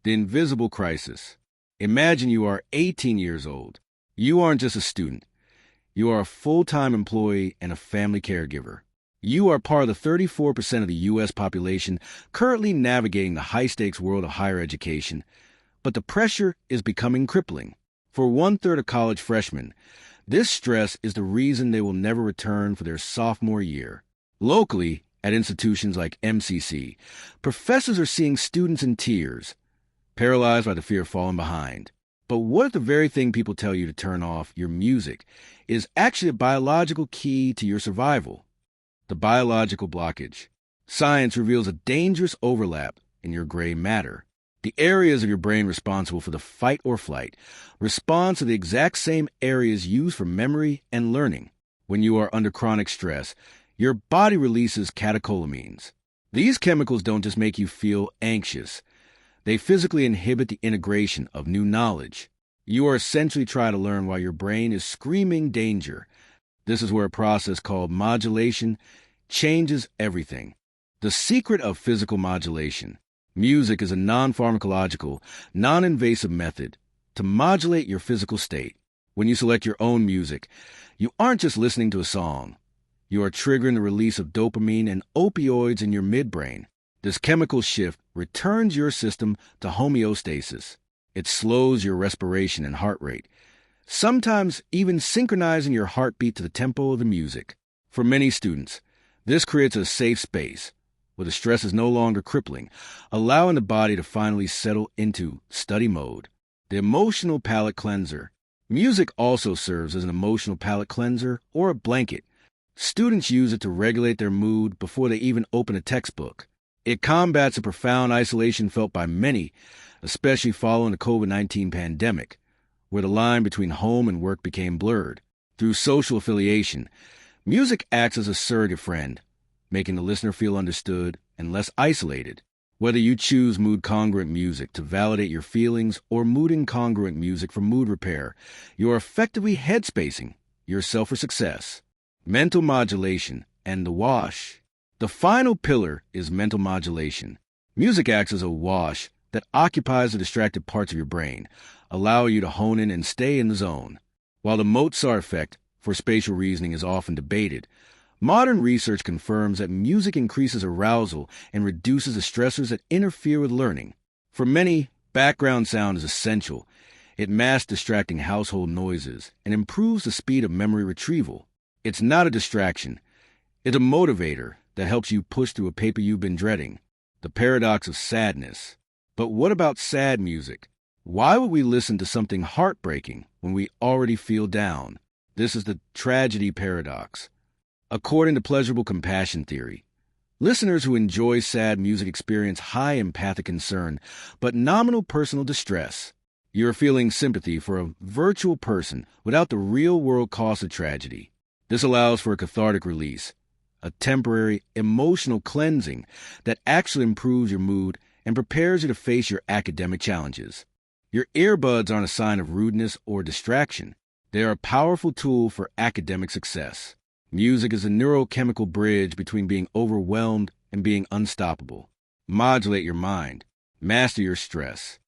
The invisible crisis. Imagine you are 18 years old. You aren't just a student. You are a full-time employee and a family caregiver. You are part of the 34% of the U.S. population currently navigating the high-stakes world of higher education, but the pressure is becoming crippling. For one-third of college freshmen, this stress is the reason they will never return for their sophomore year. Locally, at institutions like MCC, professors are seeing students in tears, paralyzed by the fear of falling behind. But what if the very thing people tell you to turn off, your music, is actually a biological key to your survival? The biological blockage. Science reveals a dangerous overlap in your gray matter. The areas of your brain responsible for the fight or flight respond to the exact same areas used for memory and learning. When you are under chronic stress, your body releases catecholamines. These chemicals don't just make you feel anxious. They physically inhibit the integration of new knowledge. You are essentially trying to learn while your brain is screaming danger. This is where a process called modulation changes everything. The secret of physical modulation. Music is a non-pharmacological, non-invasive method to modulate your physical state. When you select your own music, you aren't just listening to a song. You are triggering the release of dopamine and opioids in your midbrain. This chemical shift returns your system to homeostasis. It slows your respiration and heart rate, sometimes even synchronizing your heartbeat to the tempo of the music. For many students, this creates a safe space where the stress is no longer crippling, allowing the body to finally settle into study mode. The emotional palate cleanser. Music also serves as an emotional palate cleanser or a blanket. Students use it to regulate their mood before they even open a textbook. It combats a profound isolation felt by many, especially following the COVID-19 pandemic, where the line between home and work became blurred. Through social affiliation, music acts as a surrogate friend, making the listener feel understood and less isolated. Whether you choose mood-congruent music to validate your feelings or mood-incongruent music for mood repair, you are effectively headspacing yourself for success. Mental modulation and the wash. The final pillar is mental modulation. Music acts as a wash that occupies the distracted parts of your brain, allowing you to hone in and stay in the zone. While the Mozart effect for spatial reasoning is often debated, modern research confirms that music increases arousal and reduces the stressors that interfere with learning. For many, background sound is essential. It masks distracting household noises and improves the speed of memory retrieval. It's not a distraction. It's a motivator that helps you push through a paper you've been dreading. The paradox of sadness. But what about sad music? Why would we listen to something heartbreaking when we already feel down? This is the tragedy paradox. According to pleasurable compassion theory, listeners who enjoy sad music experience high empathic concern, but nominal personal distress. You're feeling sympathy for a virtual person without the real-world cost of tragedy. This allows for a cathartic release, a temporary emotional cleansing that actually improves your mood and prepares you to face your academic challenges. Your earbuds aren't a sign of rudeness or distraction. They are a powerful tool for academic success. Music is a neurochemical bridge between being overwhelmed and being unstoppable. Modulate your mind. Master your stress.